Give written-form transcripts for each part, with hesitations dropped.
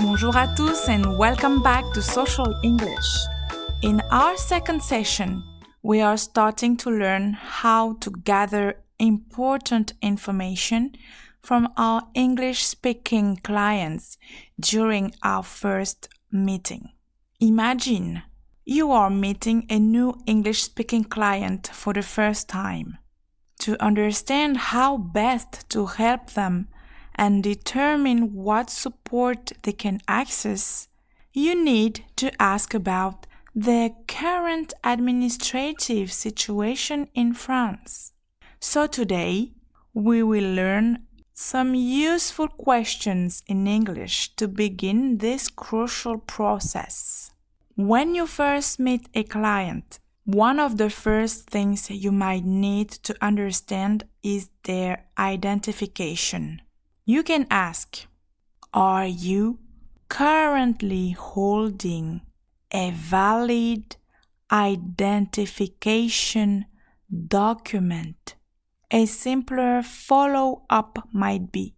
Bonjour à tous and welcome back to Social English. In our second session, we are starting to learn how to gather important information from our English-speaking clients during our first meeting. Imagine you are meeting a new English-speaking client for the first time. To understand how best to help them and determine what support they can access, you need to ask about their current administrative situation in France. So today, we will learn some useful questions in English to begin this crucial process. When you first meet a client, one of the first things you might need to understand is their identification. You can ask, are you currently holding a valid identification document? A simpler follow-up might be,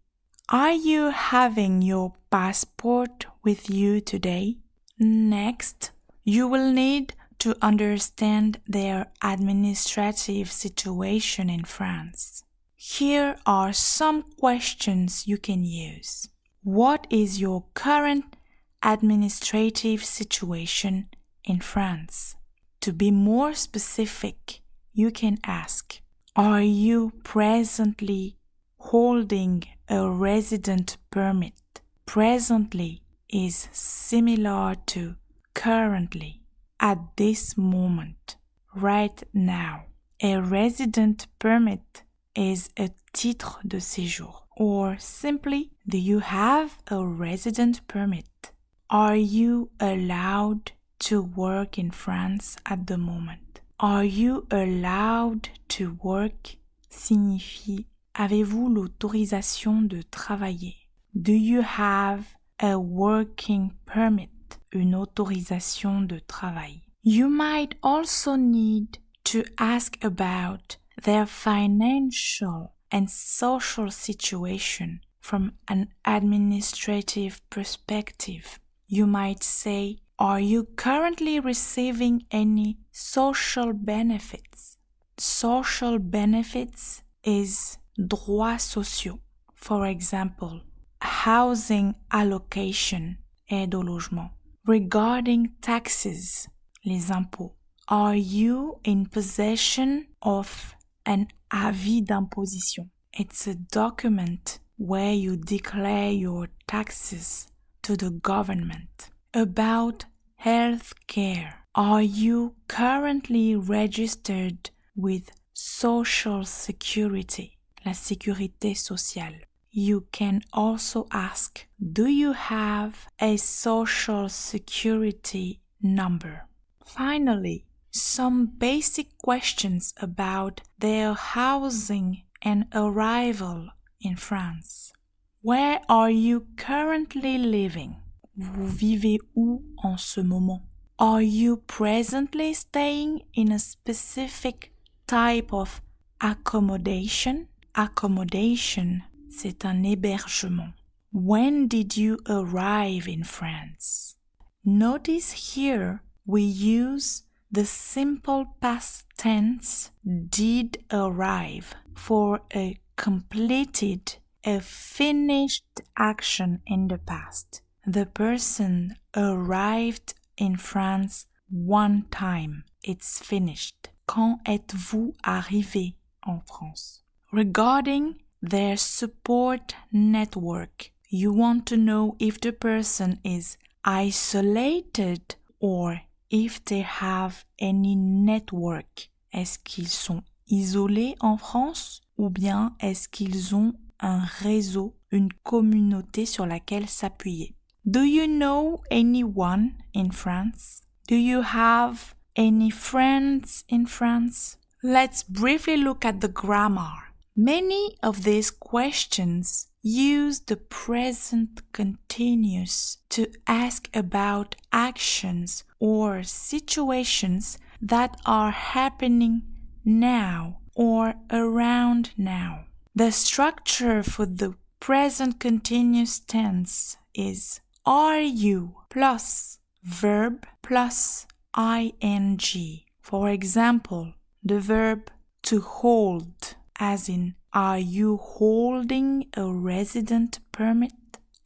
are you having your passport with you today? Next, you will need to understand their administrative situation in France. Here are some questions you can use. What is your current administrative situation in France? To be more specific, you can ask, are you presently holding a resident permit? Presently is similar to currently, at this moment, right now. A resident permit is a titre de séjour, or simply, do you have a resident permit? Are you allowed to work in France at the moment? Are you allowed to work signifie avez-vous l'autorisation de travailler? Do you have a working permit? Une autorisation de travail. You might also need to ask about their financial and social situation from an administrative perspective. You might say, are you currently receiving any social benefits? Social benefits is droits sociaux. For example, housing allocation, aide au logement. Regarding taxes, les impôts, are you in possession of an avis d'imposition? It's a document where you declare your taxes to the government. About health care, are you currently registered with Social Security, la sécurité sociale? You can also ask, do you have a Social Security number? Finally, some basic questions about their housing and arrival in France. Where are you currently living? Vous vivez où en ce moment? Are you presently staying in a specific type of accommodation? Accommodation, c'est un hébergement. When did you arrive in France? Notice here we use the simple past tense did arrive for a completed, a finished action in the past. The person arrived in France one time. It's finished. Quand êtes-vous arrivé en France? Regarding their support network, you want to know if the person is isolated or if they have any network. Est-ce qu'ils sont isolés en France ou bien est-ce qu'ils ont un réseau, une communauté sur laquelle s'appuyer? Do you know anyone in France? Do you have any friends in France? Let's briefly look at the grammar. Many of these questions use the present continuous to ask about actions or situations that are happening now or around now. The structure for the present continuous tense is are you plus verb plus ing. For example, the verb to hold, as in, are you holding a resident permit?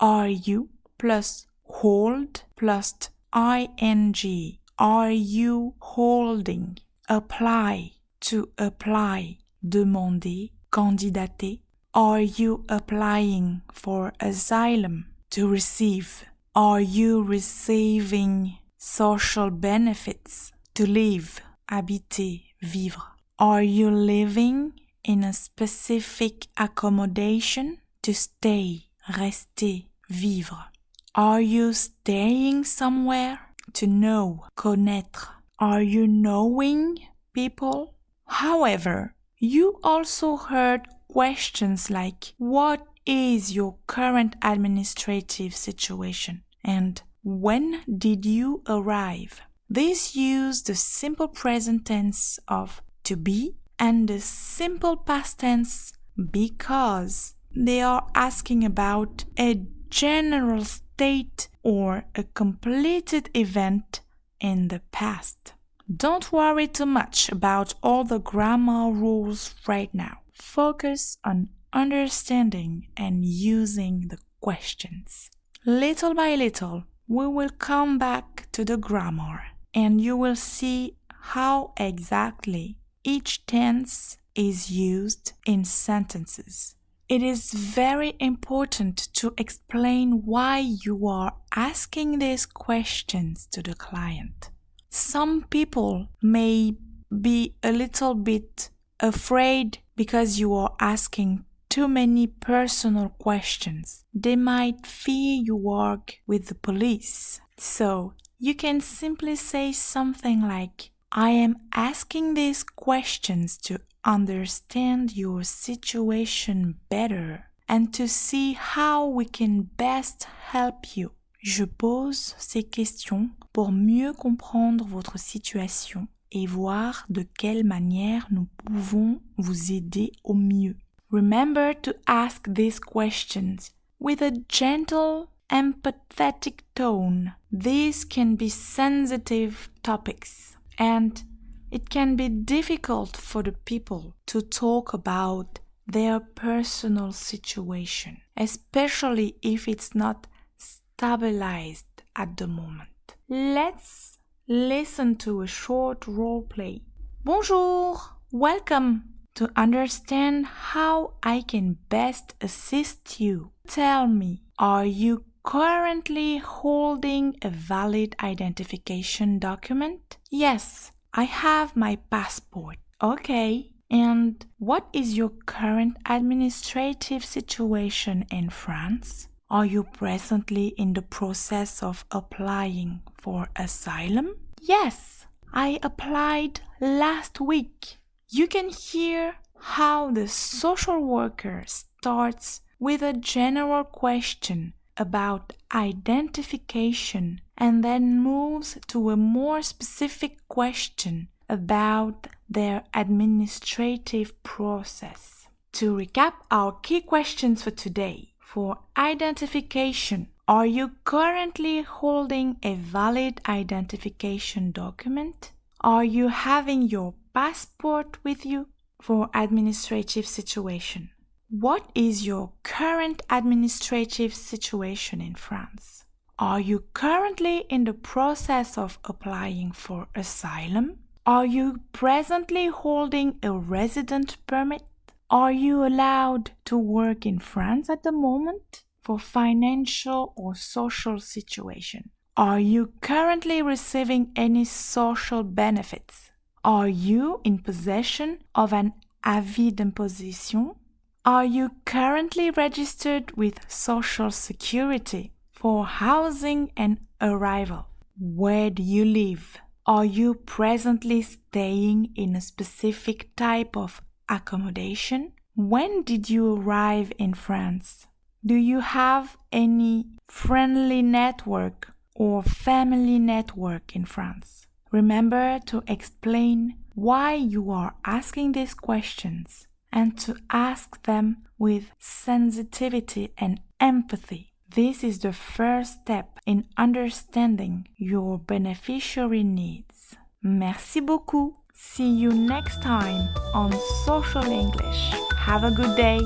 Are you plus hold plus ing. Are you holding? Apply, to apply, demander, candidater. Are you applying for asylum? To receive. Are you receiving social benefits? To live, habiter, vivre. Are you living in a specific accommodation? To stay, rester, vivre. Are you staying somewhere? To know, connaître. Are you knowing people? However, you also heard questions like, what is your current administrative situation? And when did you arrive? These use the simple present tense of to be and the simple past tense because they are asking about a general state or a completed event in the past. Don't worry too much about all the grammar rules right now. Focus on understanding and using the questions. Little by little, we will come back to the grammar and you will see how exactly each tense is used in sentences. It is very important to explain why you are asking these questions to the client. Some people may be a little bit afraid because you are asking too many personal questions. They might fear you work with the police. So you can simply say something like, I am asking these questions to understand your situation better and to see how we can best help you. Je pose ces questions pour mieux comprendre votre situation et voir de quelle manière nous pouvons vous aider au mieux. Remember to ask these questions with a gentle, empathetic tone. These can be sensitive topics, and it can be difficult for the people to talk about their personal situation, especially if it's not stabilized at the moment. Let's listen to a short role play. Bonjour! Welcome! To understand how I can best assist you, tell me, are you currently holding a valid identification document? Yes, I have my passport. Okay, and what is your current administrative situation in France? Are you presently in the process of applying for asylum? Yes, I applied last week. You can hear how the social worker starts with a general question about identification and then moves to a more specific question about their administrative process. To recap our key questions for today. For identification, are you currently holding a valid identification document? Are you having your passport with you? For administrative situation, what is your current administrative situation in France? Are you currently in the process of applying for asylum? Are you presently holding a resident permit? Are you allowed to work in France at the moment? For financial or social situation, are you currently receiving any social benefits? Are you in possession of an avis d'imposition? Are you currently registered with Social Security? For housing and arrival, where do you live? Are you presently staying in a specific type of accommodation? When did you arrive in France? Do you have any friendly network or family network in France? Remember to explain why you are asking these questions and to ask them with sensitivity and empathy. This is the first step in understanding your beneficiary needs. Merci beaucoup. See you next time on Social English. Have a good day.